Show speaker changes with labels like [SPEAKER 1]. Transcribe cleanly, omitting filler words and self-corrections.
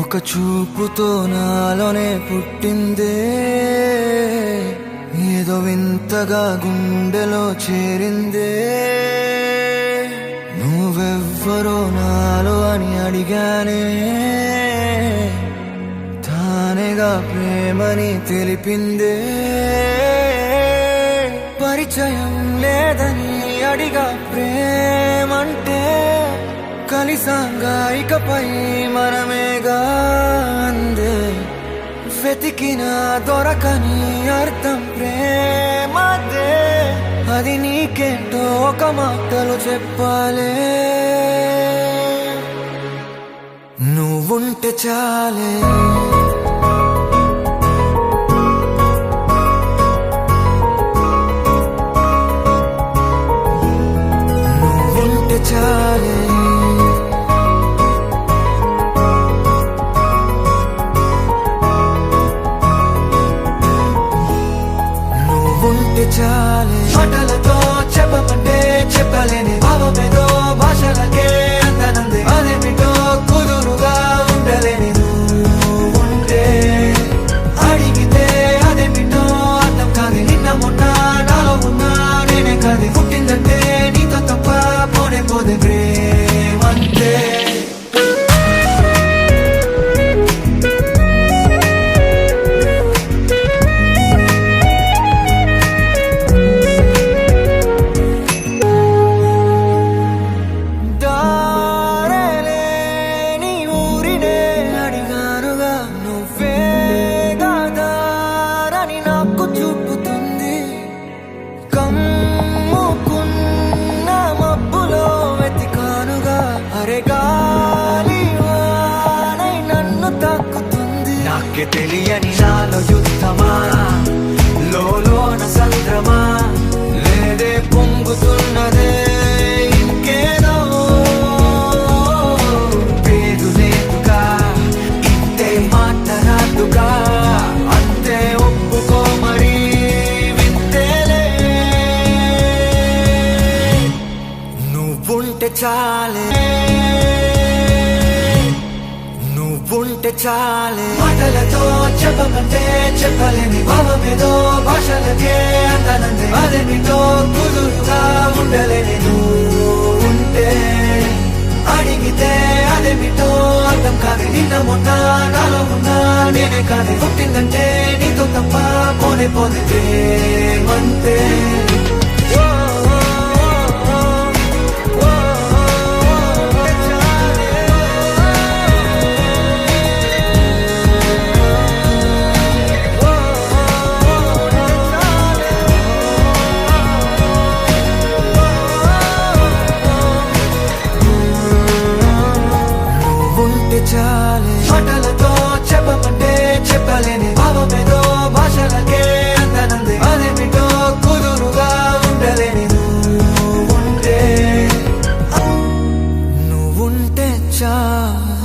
[SPEAKER 1] ఒక చూపుతో నాలోనే పుట్టిందే, ఏదో వింతగా గుండెలో చేరిందే. నువ్వెవ్వరో నాలో అని అడిగానే, తానేగా ప్రేమని తెలిపిందే. పరిచయం లేదని అడిగా ప్రేమంటే, కలిసాంగా ఇకపై మనమేగా అందే. వెతికిన దొరకని అర్థం ప్రేమదే, అది నీకేంటో ఒక మాటలు చెప్పాలే. నువ్వుంటే చాలే, నువ్వుంటే చాలే. నువ్వుంటే చాలే, మాటలతో చెప్పమంటే చెప్పలేని భావమేదో భాషలకే అందనందే. అదేమిటో కుదురుగా ఉండలేని నువ్వుంటే, అడిగితే అదేమిటో అర్థం కాదు. నిన్న మొన్న నాలో ఉన్నా నేనే కాదు. పుట్టిందంటే నీతో తప్ప పోనే పోదే ప్రేమంతే. కమ్ముకున్న మబ్బులో వెతికానుగా, అరే గాలి వానై నన్ను తాకుతుంది. నాకే తెలియని నాలో యుద్ధమా, లోన సంద్రమా, లేదే పొంగుతున్నదే ఇంకేదో. పేరు లేదుగా, ఇంతే మాట రాదుగా, అంతే ఒప్పుకో మరి. నువ్వుంటే చాలే, నువ్వుంటే చాలే, మాటలతో చెప్పమంటే చెప్పలేని భావమేదో భాషలకే అందనందే. అదేమిటో కుదురుగా ఉండలేని నువ్వుంటే, అడిగితే అదేమిటో అర్థం కాదు. నిన్న మొన్న నాలో ఉన్నా నేనే కాదు. పుట్టిందంటే నీతో తప్ప పోనే పోదే ప్రేమంతే. చాలే, మాటలతో చెప్పమంటే చెప్పలేని భావమేదో భాషలకే అందనందే. అదేమిటో కుదురుగా ఉండలేని నువ్వుంటే, నువ్వుంటే చాలు.